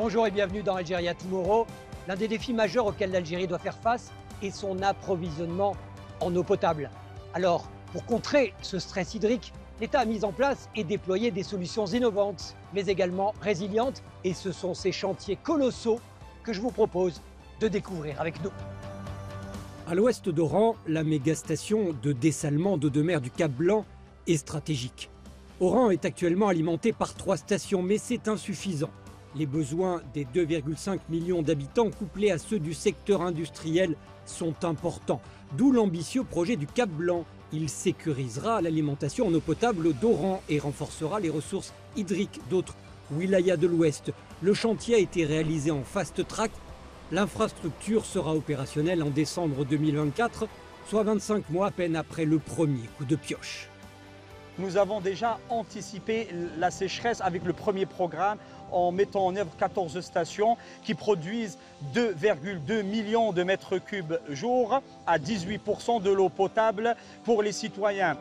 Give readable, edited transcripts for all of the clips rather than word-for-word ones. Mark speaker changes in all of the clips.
Speaker 1: Bonjour et bienvenue dans Algeria Tomorrow. L'un des défis majeurs auxquels l'Algérie doit faire face est son approvisionnement en eau potable. Alors, pour contrer ce stress hydrique, l'État a mis en place et déployé des solutions innovantes, mais également résilientes. Et ce sont ces chantiers colossaux que je vous propose de découvrir avec nous. À l'ouest d'Oran, la méga-station de dessalement d'eau de mer du Cap Blanc est stratégique. Oran est actuellement alimenté par 3 stations, mais c'est insuffisant. Les besoins des 2,5 millions d'habitants couplés à ceux du secteur industriel sont importants. D'où l'ambitieux projet du Cap Blanc. Il sécurisera l'alimentation en eau potable d'Oran et renforcera les ressources hydriques d'autres wilayas de l'Ouest. Le chantier a été réalisé en fast track. L'infrastructure sera opérationnelle en décembre 2024, soit 25 mois à peine après le premier coup de pioche.
Speaker 2: Nous avons déjà anticipé la sécheresse avec le premier programme en mettant en œuvre 14 stations qui produisent 2,2 millions de mètres cubes jour à 18% de l'eau potable pour les citoyens.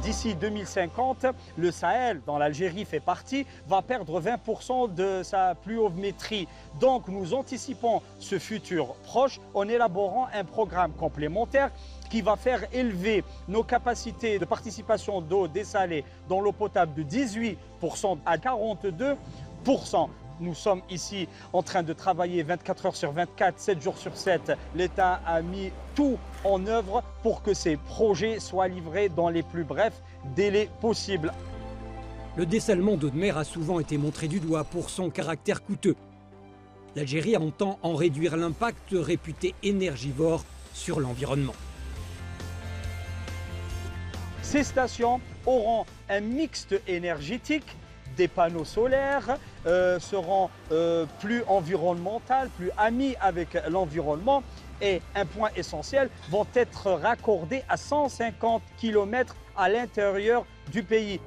Speaker 2: D'ici 2050, le Sahel, dont l'Algérie fait partie, va perdre 20% de sa pluviométrie. Donc nous anticipons ce futur proche en élaborant un programme complémentaire qui va faire élever nos capacités de participation d'eau dessalée dans l'eau potable de 18% à 42%. Nous sommes ici en train de travailler 24 heures sur 24, 7 jours sur 7. L'État a mis tout en œuvre pour que ces projets soient livrés dans les plus brefs délais possibles.
Speaker 1: Le dessalement d'eau de mer a souvent été montré du doigt pour son caractère coûteux. L'Algérie entend en réduire l'impact réputé énergivore sur l'environnement.
Speaker 2: Ces stations auront un mixte énergétique. Des panneaux solaires seront plus environnementaux, plus amis avec l'environnement. Et un point essentiel, vont être raccordés à 150 km à l'intérieur du pays.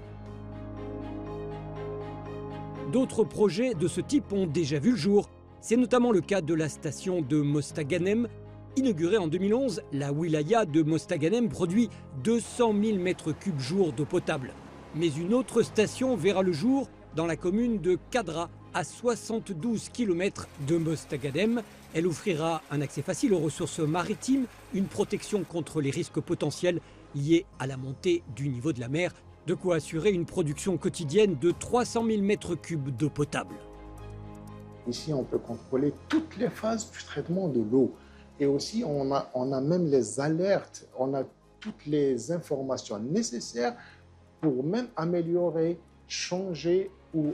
Speaker 1: D'autres projets de ce type ont déjà vu le jour. C'est notamment le cas de la station de Mostaganem. Inaugurée en 2011, la wilaya de Mostaganem produit 200 000 m3 jour d'eau potable. Mais une autre station verra le jour dans la commune de Kadra, à 72 km de Mostaganem. Elle offrira un accès facile aux ressources maritimes, une protection contre les risques potentiels liés à la montée du niveau de la mer, de quoi assurer une production quotidienne de 300 000 m3 d'eau potable.
Speaker 3: Ici, on peut contrôler toutes les phases du traitement de l'eau. Et aussi, on a même les alertes, on a toutes les informations nécessaires pour même améliorer, changer ou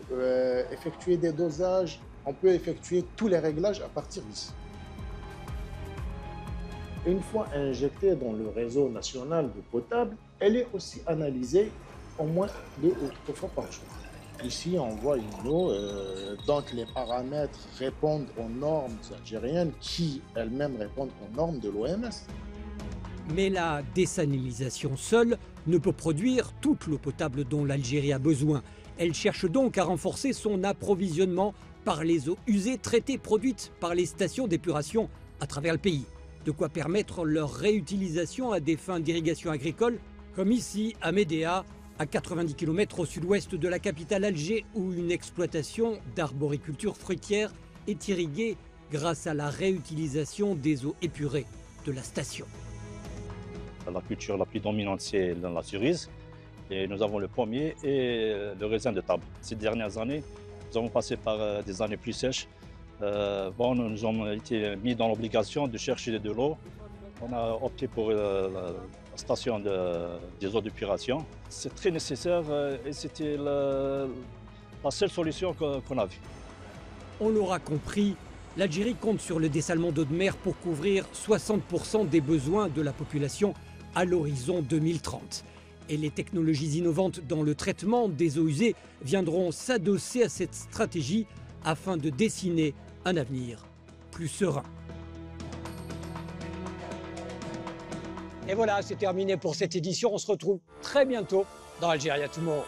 Speaker 3: effectuer des dosages. On peut effectuer tous les réglages à partir d'ici. Une fois injectée dans le réseau national d'eau potable, elle est aussi analysée au moins 2 ou 3 fois par jour. Ici, on voit une eau dont les paramètres répondent aux normes algériennes qui elles-mêmes répondent aux normes de l'OMS.
Speaker 1: Mais la désalinisation seule ne peut produire toute l'eau potable dont l'Algérie a besoin. Elle cherche donc à renforcer son approvisionnement par les eaux usées traitées produites par les stations d'épuration à travers le pays. De quoi permettre leur réutilisation à des fins d'irrigation agricole, comme ici à Médéa, à 90 km au sud-ouest de la capitale Alger, où une exploitation d'arboriculture fruitière est irriguée grâce à la réutilisation des eaux épurées de la station.
Speaker 4: La culture la plus dominante, c'est la cerise. Et nous avons le pommier et le raisin de table. Ces dernières années, nous avons passé par des années plus sèches. Nous avons été mis dans l'obligation de chercher de l'eau. On a opté pour la station des eaux d'épuration. C'est très nécessaire et c'était la seule solution qu'on a vue.
Speaker 1: On l'aura compris, l'Algérie compte sur le dessalement d'eau de mer pour couvrir 60% des besoins de la population à l'horizon 2030. Et les technologies innovantes dans le traitement des eaux usées viendront s'adosser à cette stratégie afin de dessiner un avenir plus serein. Et voilà, c'est terminé pour cette édition. On se retrouve très bientôt dans Algeria Tomorrow.